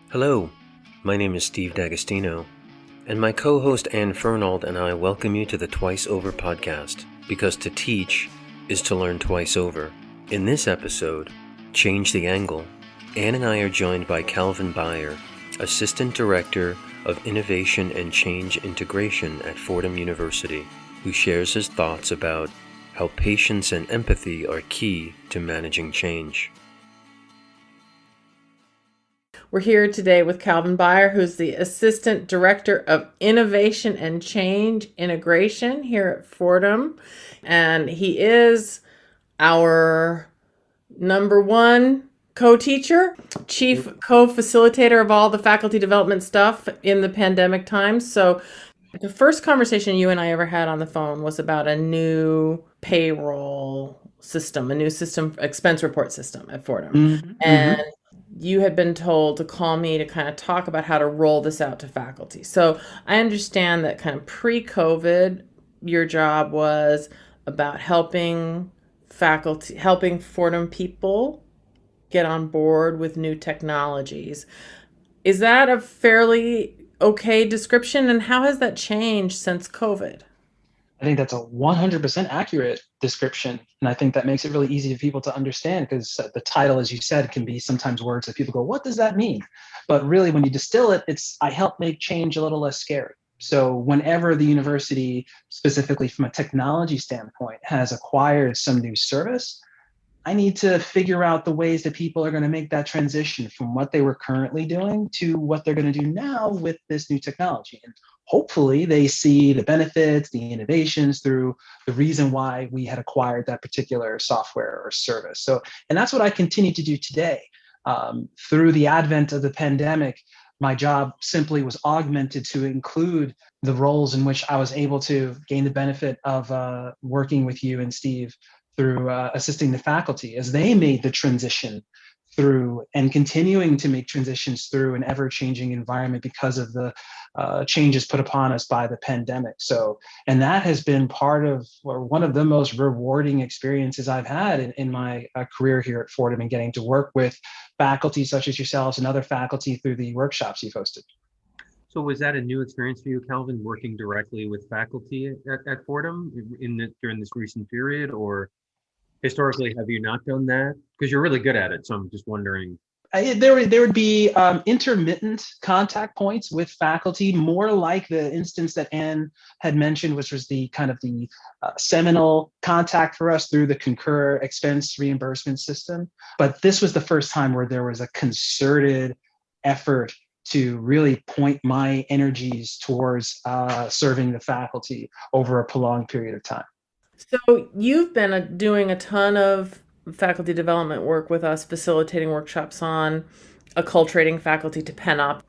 Hello, my name is Steve D'Agostino, and my co-host Anne Fernald and I welcome you to the Twice Over podcast, because to teach is to learn twice over. In this episode, Change the Angle, Anne and I are joined by Calvin Byer, Assistant Director of Innovation and Change Integration at Fordham University, who shares his thoughts about how patience and empathy are key to managing change. We're here today with Calvin Byer, who's the Assistant Director of Innovation and Change Integration here at Fordham. And he is our number one co-teacher, chief co-facilitator of all the faculty development stuff in the pandemic times. So the first conversation you and I ever had on the phone was about a new payroll system, a new system, expense report system at Fordham. And you had been told to call me to kind of talk about how to roll this out to faculty. So I understand that kind of pre-COVID, your job was about helping faculty, helping Fordham people get on board with new technologies. Is that a fairly okay description? And how has that changed since COVID? I think that's a 100% accurate description. And I think that makes it really easy for people to understand, because the title, as you said, can be sometimes words that people go, what does that mean? But really, when you distill it, it's I help make change a little less scary. So whenever the university, specifically from a technology standpoint, has acquired some new service, I need to figure out the ways that people are going to make that transition from what they were currently doing to what they're going to do now with this new technology. And hopefully they see the benefits, the innovations through the reason why we had acquired that particular software or service. So, and that's what I continue to do today. Through the advent of the pandemic, my job simply was augmented to include the roles in which I was able to gain the benefit of working with you and Steve through assisting the faculty as they made the transition through and continuing to make transitions through an ever-changing environment because of the changes put upon us by the pandemic. So, and that has been part of, or one of the most rewarding experiences I've had in my career here at Fordham, and getting to work with faculty such as yourselves and other faculty through the workshops you've hosted. So was that a new experience for you, Calvin, working directly with faculty at Fordham during this recent period, or historically have you not done that? Because you're really good at it, so I'm just wondering. There would be intermittent contact points with faculty, more like the instance that Anne had mentioned, which was the kind of the seminal contact for us through the Concur expense reimbursement system. But this was the first time where there was a concerted effort to really point my energies towards serving the faculty over a prolonged period of time. So you've been doing a ton of faculty development work with us, facilitating workshops on acculturating faculty to Panopto.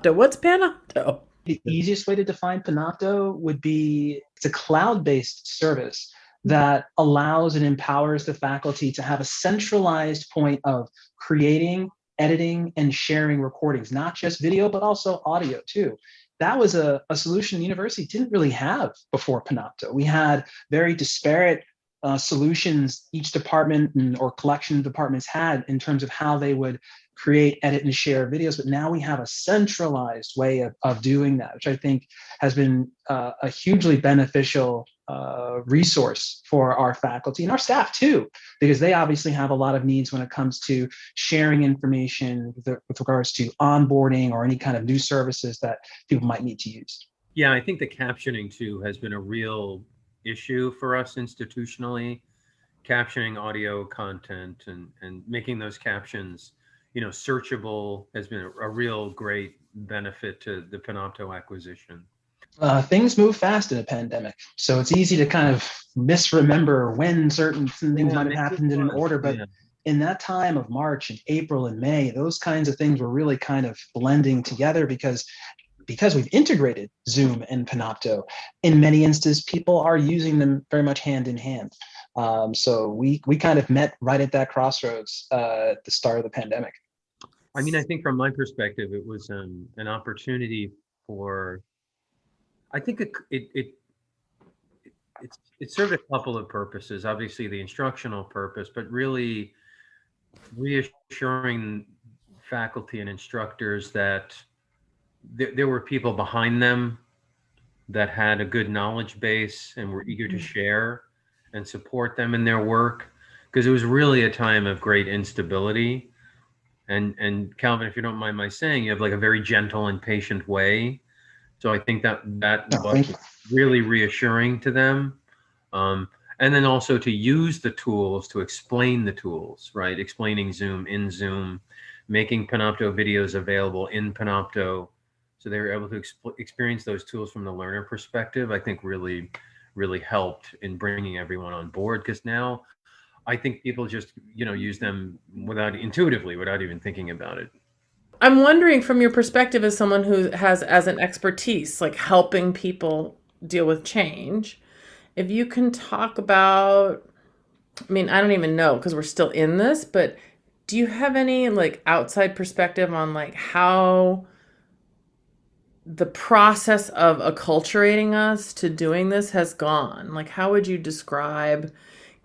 What's Panopto? The easiest way to define Panopto would be it's a cloud-based service that allows and empowers the faculty to have a centralized point of creating, editing, and sharing recordings, not just video, but also audio too. That was a solution the university didn't really have before Panopto. We had very disparate solutions each department or collection of departments had in terms of how they would create, edit, and share videos. But now we have a centralized way of doing that, which I think has been a hugely beneficial resource for our faculty and our staff too, because they obviously have a lot of needs when it comes to sharing information with regards to onboarding or any kind of new services that people might need to use. Yeah, I think the captioning too has been a real issue for us institutionally, captioning audio content and making those captions, searchable has been a real great benefit to the Panopto acquisition. Things move fast in a pandemic, so it's easy to kind of misremember when certain things might have happened in an order. But in that time of March and April and May, those kinds of things were really kind of blending together because we've integrated Zoom and Panopto. In many instances, people are using them very much hand in hand. So we kind of met right at that crossroads at the start of the pandemic. I mean, I think from my perspective, it was an opportunity for. I think it served a couple of purposes. Obviously, the instructional purpose, but really reassuring faculty and instructors that there were people behind them that had a good knowledge base and were eager to share and support them in their work, because it was really a time of great instability. And Calvin, if you don't mind my saying, you have like a very gentle and patient way. So I think that was really reassuring to them. And then also to use the tools to explain the tools, right? Explaining Zoom in Zoom, making Panopto videos available in Panopto. So they were able to experience those tools from the learner perspective, I think really, really helped in bringing everyone on board. Because now I think people just, use them intuitively, without even thinking about it. I'm wondering, from your perspective as someone who has as an expertise, like helping people deal with change, if you can talk about, I mean, I don't even know because we're still in this, but do you have any like outside perspective on like how the process of acculturating us to doing this has gone? Like, how would you describe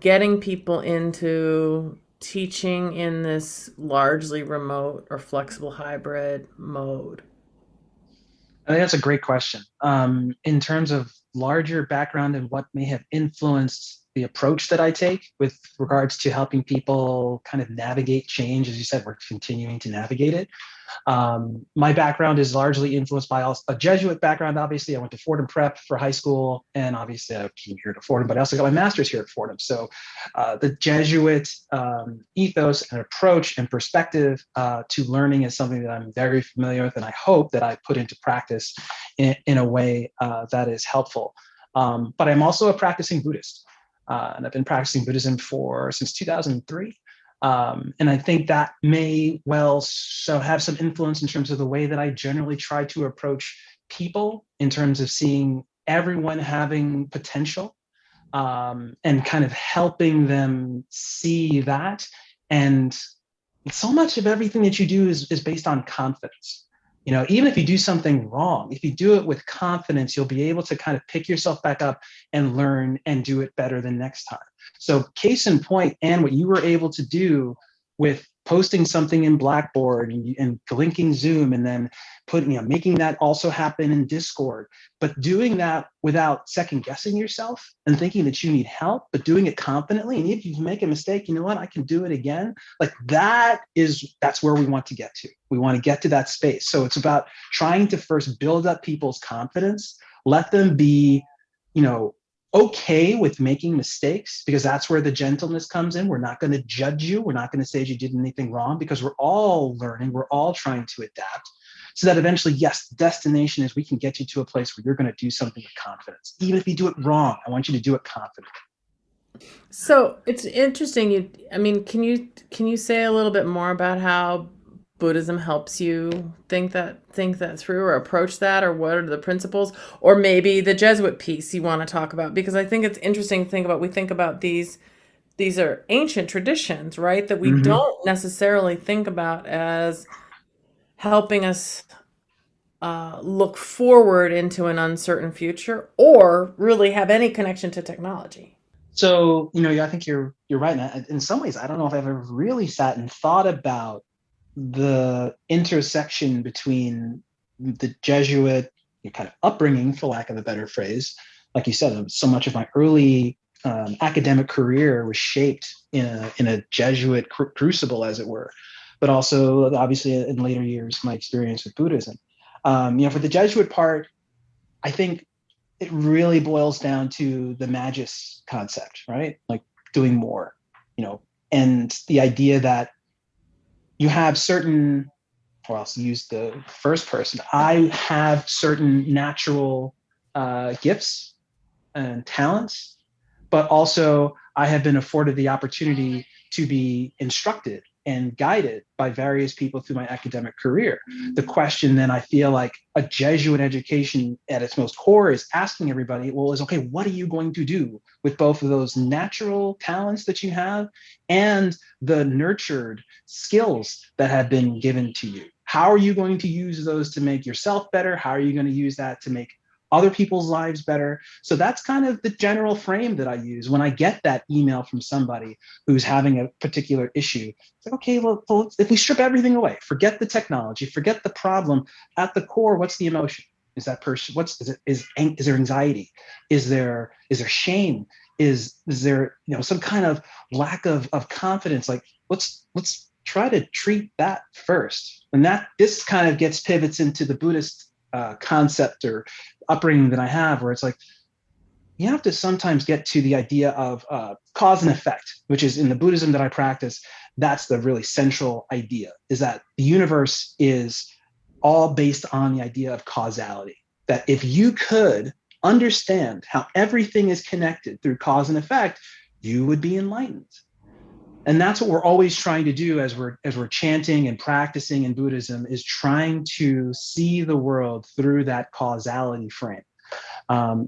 getting people into teaching in this largely remote or flexible hybrid mode? I think that's a great question. In terms of larger background and what may have influenced the approach that I take with regards to helping people kind of navigate change, as you said, we're continuing to navigate it. My background is largely influenced by a Jesuit background. Obviously, I went to Fordham Prep for high school, and obviously I came here to Fordham, but I also got my master's here at Fordham. So the Jesuit ethos and approach and perspective to learning is something that I'm very familiar with, and I hope that I put into practice in a way that is helpful. But I'm also a practicing Buddhist, and I've been practicing Buddhism since 2003. And I think that may have some influence in terms of the way that I generally try to approach people in terms of seeing everyone having potential, and kind of helping them see that. And so much of everything that you do is based on confidence. Even if you do something wrong, if you do it with confidence, you'll be able to kind of pick yourself back up and learn and do it better the next time. So case in point, and what you were able to do with posting something in Blackboard and linking Zoom, and then making that also happen in Discord, but doing that without second guessing yourself and thinking that you need help, but doing it confidently. And if you make a mistake, you know what, I can do it again. Like that's where we want to get to. We want to get to that space. So it's about trying to first build up people's confidence, let them be, okay with making mistakes, because that's where the gentleness comes in. We're not going to judge you. We're not going to say you did anything wrong, because we're all learning. We're all trying to adapt, so that eventually, yes, the destination is we can get you to a place where you're going to do something with confidence. Even if you do it wrong, I want you to do it confidently. So it's interesting. Can you say a little bit more about how Buddhism helps you think that through, or approach that, or what are the principles, or maybe the Jesuit piece you want to talk about? Because I think it's interesting to think about. We think about these are ancient traditions, right? That we don't necessarily think about as helping us look forward into an uncertain future, or really have any connection to technology. So, I think you're right. And in some ways, I don't know if I've ever really sat and thought about the intersection between the Jesuit kind of upbringing, for lack of a better phrase. Like you said, so much of my early academic career was shaped in a Jesuit crucible, as it were, but also obviously in later years, my experience with Buddhism. For the Jesuit part, I think it really boils down to the magis concept, right? Like doing more, and the idea that you have certain, or I'll use the first person, I have certain natural gifts and talents, but also I have been afforded the opportunity to be instructed and guided by various people through my academic career. The question then, I feel like a Jesuit education at its most core is asking everybody, okay, what are you going to do with both of those natural talents that you have and the nurtured skills that have been given to you? How are you going to use those to make yourself better? How are you going to use that to make other people's lives better. So that's kind of the general frame that I use when I get that email from somebody who's having a particular issue. It's like, okay, well, if we strip everything away, forget the technology, forget the problem, at the core, what's the emotion? Is that person, is there anxiety? Is there shame? Is there, some kind of lack of confidence? Like, let's try to treat that first. And this kind of pivots into the Buddhist concept or upbringing that I have, where it's like, you have to sometimes get to the idea of cause and effect, which is in the Buddhism that I practice. That's the really central idea, is that the universe is all based on the idea of causality. That if you could understand how everything is connected through cause and effect, you would be enlightened. And that's what we're always trying to do as we're chanting and practicing in Buddhism, is trying to see the world through that causality frame.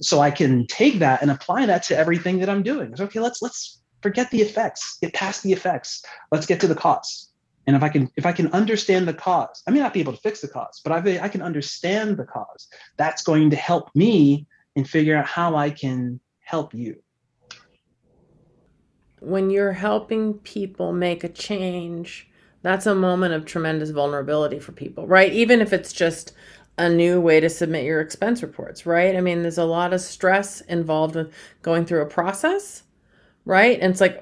So I can take that and apply that to everything that I'm doing. It's okay, let's forget the effects, get past the effects. Let's get to the cause. And if I can understand the cause, I may not be able to fix the cause, but I can understand the cause. That's going to help me and figure out how I can help you. When you're helping people make a change, that's a moment of tremendous vulnerability for people, right? Even if it's just a new way to submit your expense reports, right? I mean, there's a lot of stress involved with going through a process, right? And it's like,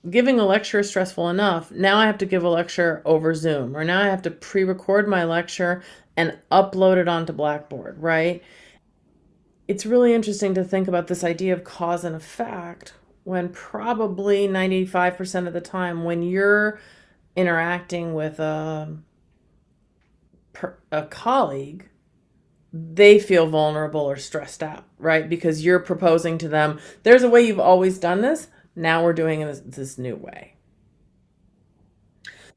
giving a lecture is stressful enough. Now I have to give a lecture over Zoom, or now I have to pre-record my lecture and upload it onto Blackboard, right? It's really interesting to think about this idea of cause and effect, when probably 95% of the time when you're interacting with a colleague, they feel vulnerable or stressed out, right? Because you're proposing to them, there's a way you've always done this. Now we're doing it this new way.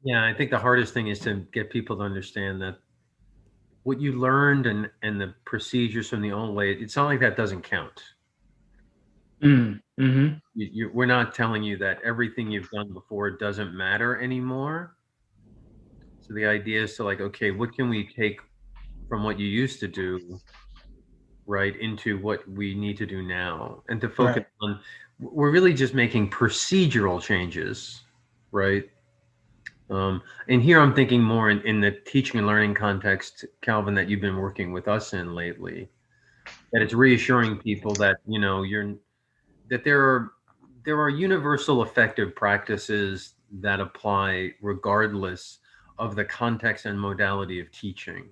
Yeah, I think the hardest thing is to get people to understand that what you learned and the procedures from the old way, it's not like that doesn't count. Mm-hmm. We're not telling you that everything you've done before doesn't matter anymore. So the idea is to okay, what can we take from what you used to do, right, into what we need to do now, and to focus on, we're really just making procedural changes, right? And here I'm thinking more in the teaching and learning context, Calvin, that you've been working with us in lately, that it's reassuring people that, that there are universal effective practices that apply regardless of the context and modality of teaching.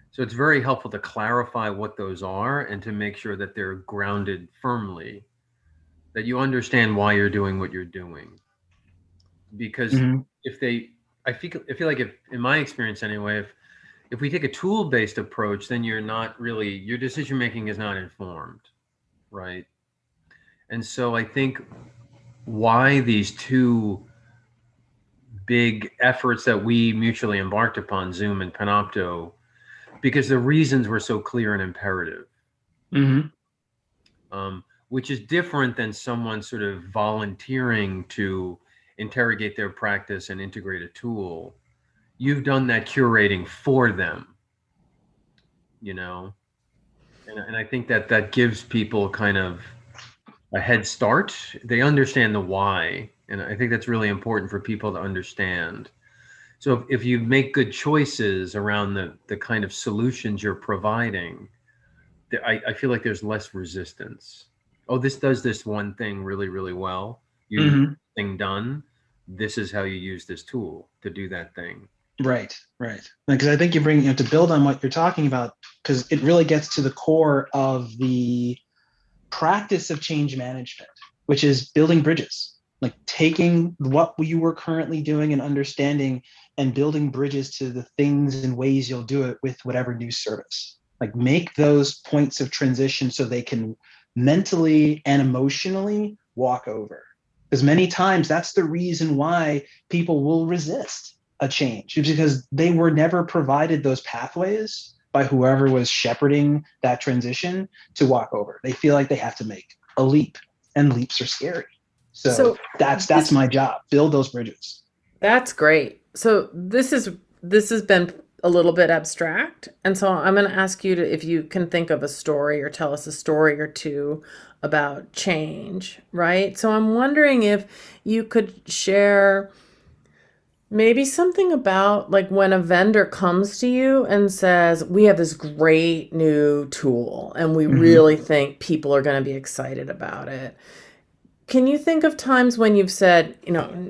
So it's very helpful to clarify what those are and to make sure that they're grounded firmly, that you understand why you're doing what you're doing. Because I feel like, if in my experience anyway, if we take a tool-based approach, then you're not really, your decision making is not informed, right? And so I think why these two big efforts that we mutually embarked upon, Zoom and Panopto, because the reasons were so clear and imperative, which is different than someone sort of volunteering to interrogate their practice and integrate a tool. You've done that curating for them, and I think that gives people kind of a head start. They understand the why, and I think that's really important for people to understand. So if you make good choices around the kind of solutions you're providing, I feel like there's less resistance. Oh, this does this one thing really, really well. You need this thing done. This is how you use this tool to do that thing. Right. Because I think you have to build on what you're talking about, because it really gets to the core of the practice of change management, which is building bridges, like taking what you were currently doing and understanding and building bridges to the things and ways you'll do it with whatever new service. Like, make those points of transition so they can mentally and emotionally walk over. Because many times that's the reason why people will resist a change, because they were never provided those pathways by whoever was shepherding that transition to walk over. They feel like they have to make a leap, and leaps are scary. So that's my job, build those bridges. That's great. So this has been a little bit abstract. And so I'm going to ask you to, if you can think of a story or tell us a story or two about change, right? So I'm wondering if you could share maybe something about like when a vendor comes to you and says, we have this great new tool and we really think people are going to be excited about it. Can you think of times when you've said,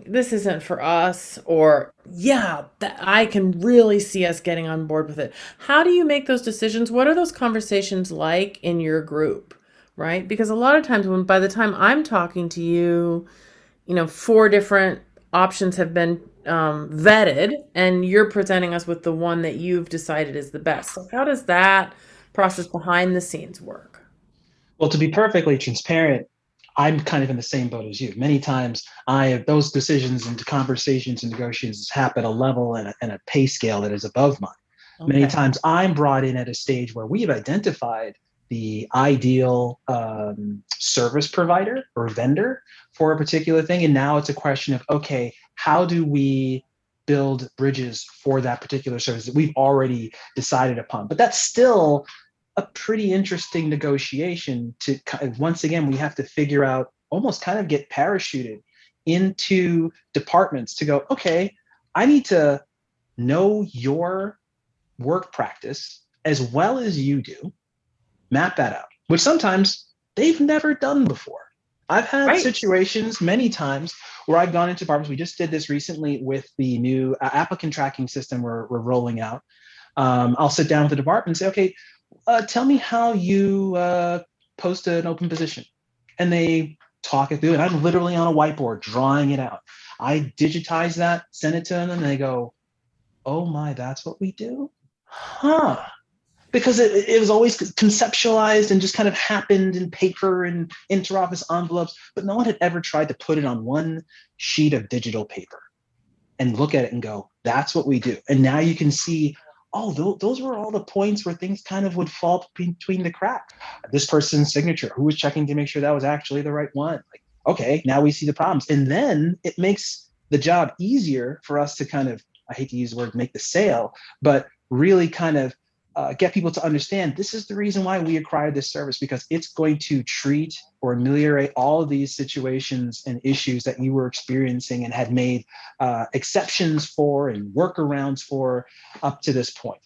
this isn't for us, or yeah, that I can really see us getting on board with it? How do you make those decisions? What are those conversations like in your group, right? Because a lot of times by the time I'm talking to you, 4 different options have been vetted and you're presenting us with the one that you've decided is the best. So how does that process behind the scenes work? Well, to be perfectly transparent, I'm kind of in the same boat as you. Many times those decisions and conversations and negotiations happen at a level and a pay scale that is above mine. Okay. Many times I'm brought in at a stage where we have identified the ideal service provider or vendor for a particular thing. And now it's a question of, okay, how do we build bridges for that particular service that we've already decided upon? But that's still a pretty interesting negotiation to, once again, we have to figure out, almost kind of get parachuted into departments to go, okay, I need to know your work practice as well as you do, map that out, which sometimes they've never done before. I've had situations many times where I've gone into departments. We just did this recently with the new applicant tracking system we're rolling out. I'll sit down with the department and say, okay, tell me how you post an open position. And they talk it through, and I'm literally on a whiteboard drawing it out. I digitize that, send it to them, and they go, oh my, that's what we do? Huh. Because it was always conceptualized and just kind of happened in paper and interoffice envelopes, but no one had ever tried to put it on one sheet of digital paper and look at it and go, that's what we do. And now you can see, oh, those were all the points where things kind of would fall between the cracks. This person's signature, who was checking to make sure that was actually the right one? Like, okay, now we see the problems. And then it makes the job easier for us to kind of, I hate to use the word make the sale, but really kind of get people to understand this is the reason why we acquired this service, because it's going to treat or ameliorate all of these situations and issues that you were experiencing and had made exceptions for and workarounds for up to this point.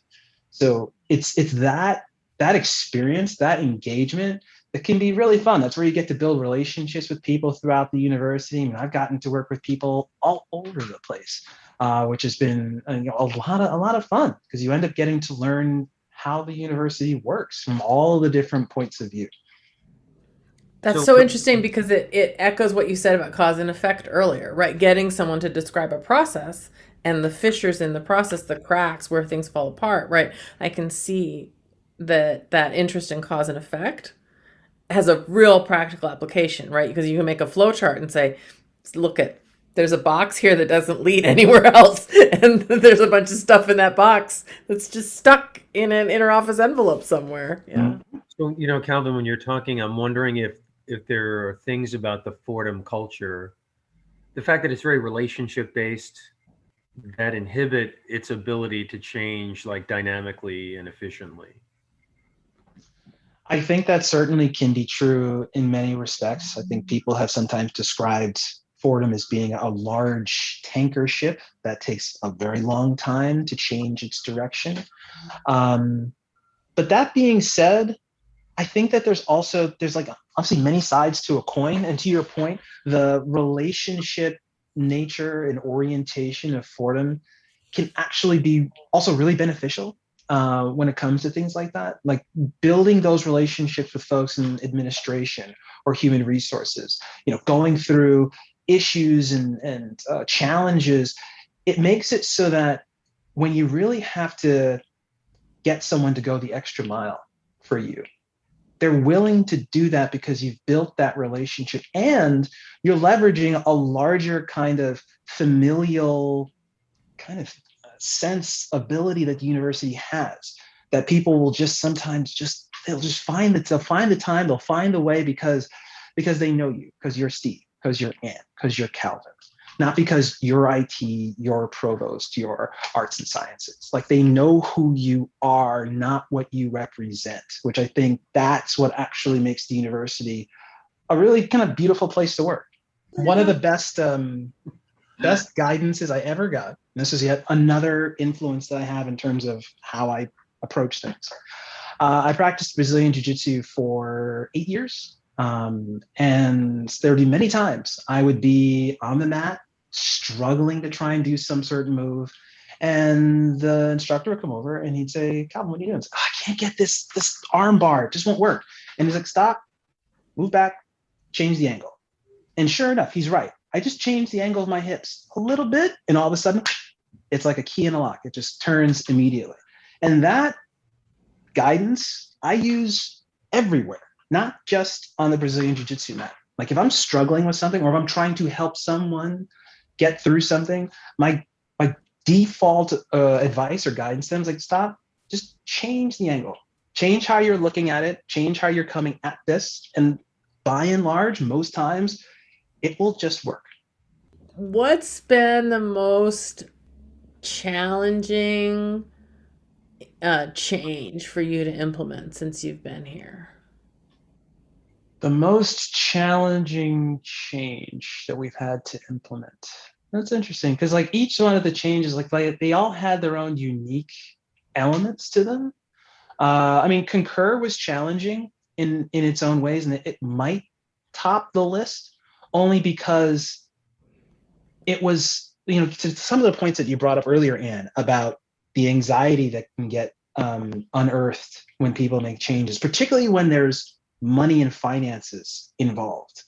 So it's that experience, that engagement that can be really fun. That's where you get to build relationships with people throughout the university. I mean, I've gotten to work with people all over the place, which has been a lot of fun, because you end up getting to learn how the university works from all the different points of view. That's so interesting, because it echoes what you said about cause and effect earlier, right? Getting someone to describe a process and the fissures in the process, the cracks where things fall apart, right? I can see that interest in cause and effect has a real practical application, right? Because you can make a flow chart and say, look at, there's a box here that doesn't lead anywhere else. And there's a bunch of stuff in that box that's just stuck in an interoffice envelope somewhere. Yeah. So, Calvin, when you're talking, I'm wondering if there are things about the Fordham culture, the fact that it's very relationship based, that inhibit its ability to change like dynamically and efficiently. I think that certainly can be true in many respects. I think people have sometimes described Fordham as being a large tanker ship that takes a very long time to change its direction. But that being said, I think that there's like obviously many sides to a coin. And to your point, the relationship nature and orientation of Fordham can actually be also really beneficial when it comes to things like that, like building those relationships with folks in administration or human resources, going through issues and challenges. It makes it so that when you really have to get someone to go the extra mile for you, they're willing to do that because you've built that relationship and you're leveraging a larger kind of familial kind of sense ability that the university has, that people will just sometimes they'll find the time, they'll find a way because they know you, because you're Steve, because you're Ann, because you're Calvin. not because you're IT, you're provost, you're arts and sciences. Like they know who you are, not what you represent, which I think that's what actually makes the university a really kind of beautiful place to work. One of the best guidances I ever got. And this is yet another influence that I have in terms of how I approach things. I practiced Brazilian Jiu-Jitsu for 8 years. And there would be many times I would be on the mat, struggling to try and do some certain move. And the instructor would come over and he'd say, Calvin, what are you doing? I can't get this arm bar. It just won't work. And he's like, stop, move back, change the angle. And sure enough, he's right. I just changed the angle of my hips a little bit, and all of a sudden, it's like a key in a lock. It just turns immediately. And that guidance I use everywhere, not just on the Brazilian Jiu-Jitsu mat. Like if I'm struggling with something, or if I'm trying to help someone get through something, my default advice or guidance to them is like, stop, just change the angle. Change how you're looking at it, change how you're coming at this. And by and large, most times, it will just work. What's been the most challenging change for you to implement since you've been here? The most challenging change that we've had to implement. That's interesting because like each one of the changes, like they all had their own unique elements to them. I mean, Concur was challenging in its own ways, and it might top the list only because it was, to some of the points that you brought up earlier, Anne, about the anxiety that can get unearthed when people make changes, particularly when there's money and finances involved.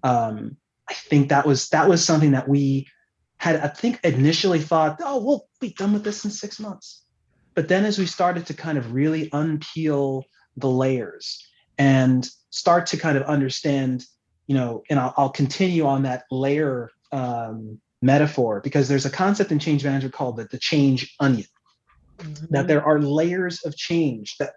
I think that was something that we had, I think, initially thought, oh, we'll be done with this in 6 months. But then as we started to kind of really unpeel the layers and start to kind of understand, and I'll continue on that layer metaphor, because there's a concept in change management called the change onion, that there are layers of change that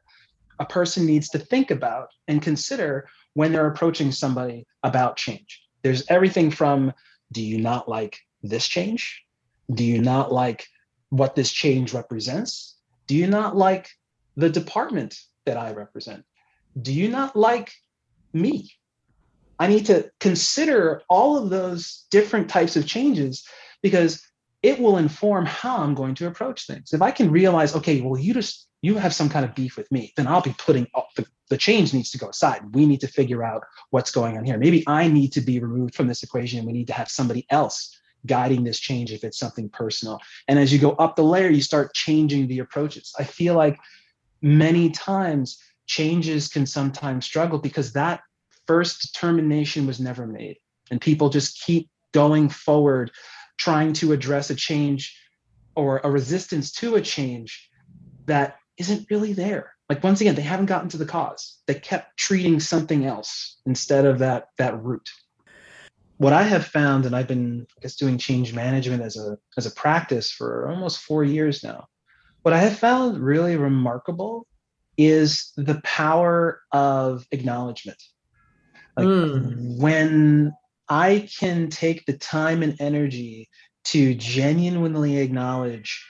a person needs to think about and consider when they're approaching somebody about change. There's everything from, do you not like this change? Do you not like what this change represents? Do you not like the department that I represent? Do you not like me? I need to consider all of those different types of changes because it will inform how I'm going to approach things. If I can realize, okay, well, you have some kind of beef with me, then I'll be putting the change needs to go aside. We need to figure out what's going on here. Maybe I need to be removed from this equation. We need to have somebody else guiding this change if it's something personal. And as you go up the layer, you start changing the approaches. I feel like many times changes can sometimes struggle because that first determination was never made. And people just keep going forward, trying to address a change or a resistance to a change that isn't really there. Like, once again, they haven't gotten to the cause. They kept treating something else instead of that root. What I have found, and I've been, I guess, doing change management as a practice for almost 4 years now, what I have found really remarkable is the power of acknowledgement. Like when I can take the time and energy to genuinely acknowledge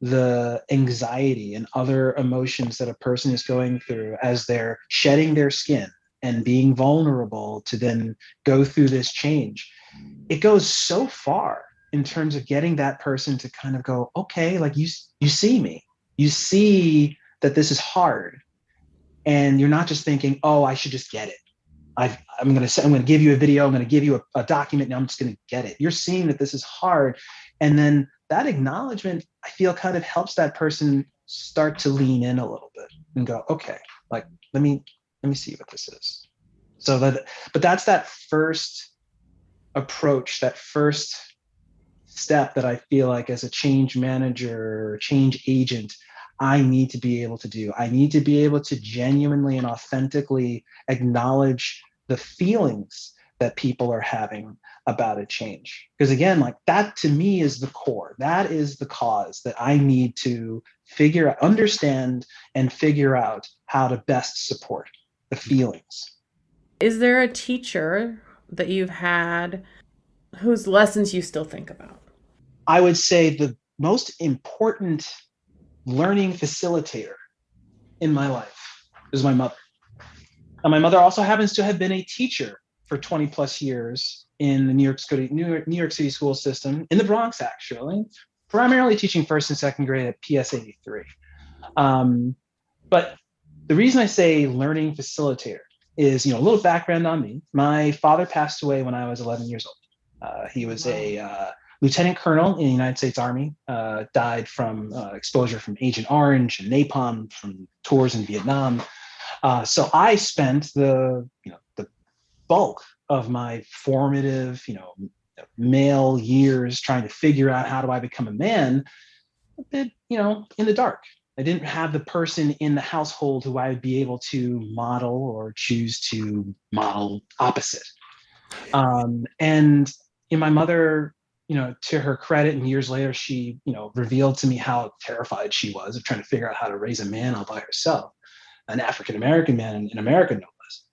the anxiety and other emotions that a person is going through as they're shedding their skin and being vulnerable to then go through this change, it goes so far in terms of getting that person to kind of go, okay, like you see me, you see that this is hard, and you're not just thinking, oh, I should just get it. I'm going to give you a video. I'm going to give you a document. Now I'm just going to get it. You're seeing that this is hard. And then that acknowledgement, I feel, kind of helps that person start to lean in a little bit and go, okay, like, let me see what this is. But that's that first approach, that first step that I feel like as a change manager or change agent, I need to be able to do. I need to be able to genuinely and authentically acknowledge the feelings that people are having about a change. Because again, like, that to me is the core. That is the cause that I need to understand and figure out how to best support the feelings. Is there a teacher that you've had whose lessons you still think about? I would say the most important learning facilitator in my life is my mother. And my mother also happens to have been a teacher for 20 plus years in the New York City school system, in the Bronx, actually, primarily teaching first and second grade at PS 83. But the reason I say learning facilitator is, a little background on me. My father passed away when I was 11 years old. He was a lieutenant colonel in the United States Army, died from exposure from Agent Orange and napalm from tours in Vietnam. So I spent the bulk of my formative, male years trying to figure out how do I become a man, a bit, in the dark. I didn't have the person in the household who I would be able to model or choose to model opposite. And in my mother, to her credit, and years later, she, revealed to me how terrified she was of trying to figure out how to raise a man all by herself, an African-American man in America, no less.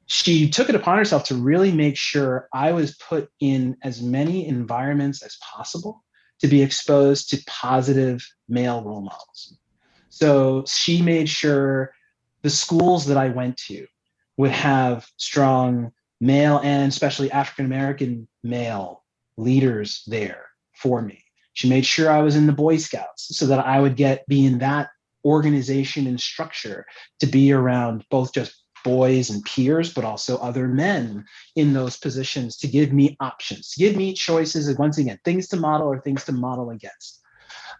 She took it upon herself to really make sure I was put in as many environments as possible to be exposed to positive male role models. So she made sure the schools that I went to would have strong male and especially African-American male leaders there for me. She made sure I was in the Boy Scouts so that I would be in that organization and structure to be around both just boys and peers, but also other men in those positions to give me options, to give me choices, and once again, things to model or things to model against.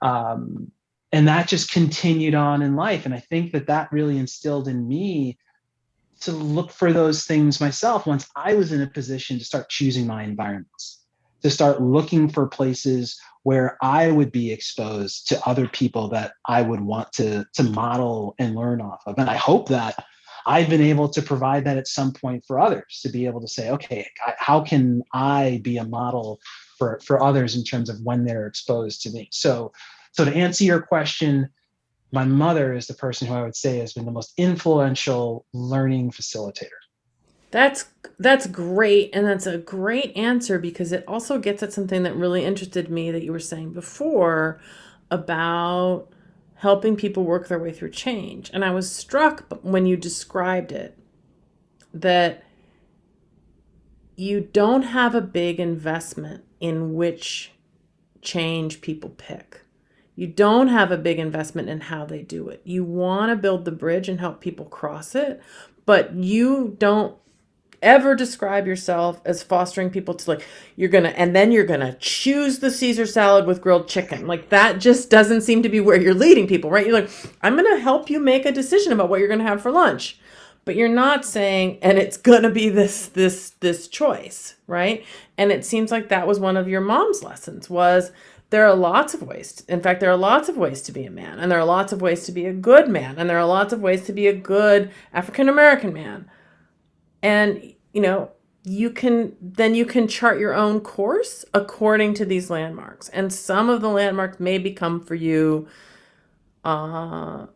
And that just continued on in life. And I think that really instilled in me to look for those things myself once I was in a position to start choosing my environments, to start looking for places where I would be exposed to other people that I would want to model and learn off of. And I hope that I've been able to provide that at some point for others, to be able to say, okay, how can I be a model for others in terms of when they're exposed to me? So to answer your question, my mother is the person who I would say has been the most influential learning facilitator. That's great. And that's a great answer, because it also gets at something that really interested me that you were saying before about helping people work their way through change. And I was struck when you described it that you don't have a big investment in which change people pick. You don't have a big investment in how they do it. You want to build the bridge and help people cross it, but you don't ever describe yourself as fostering people to you're going to choose the Caesar salad with grilled chicken. Like, that just doesn't seem to be where you're leading people, right? You're like, I'm going to help you make a decision about what you're going to have for lunch, but you're not saying, and it's going to be this choice, right? And it seems like that was one of your mom's lessons, was there are lots of ways. In fact, there are lots of ways to be a man, and there are lots of ways to be a good man, and there are lots of ways to be a good African-American man. And, you can chart your own course according to these landmarks. And some of the landmarks may become for you models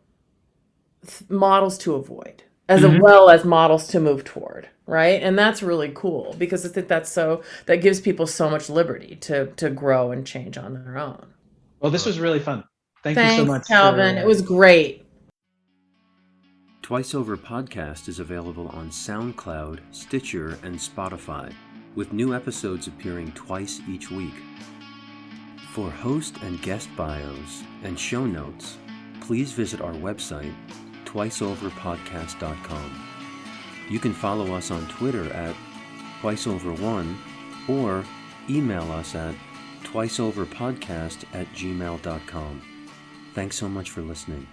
to avoid, as well as models to move toward, right? And that's really cool, because I think that gives people so much liberty to grow and change on their own. Well, this was really fun. Thanks you so much, Calvin. It was great. Twice Over Podcast is available on SoundCloud, Stitcher, and Spotify, with new episodes appearing twice each week. For host and guest bios and show notes, please visit our website, twiceoverpodcast.com. You can follow us on Twitter at twiceover1, or email us at twiceoverpodcast@gmail.com. Thanks so much for listening.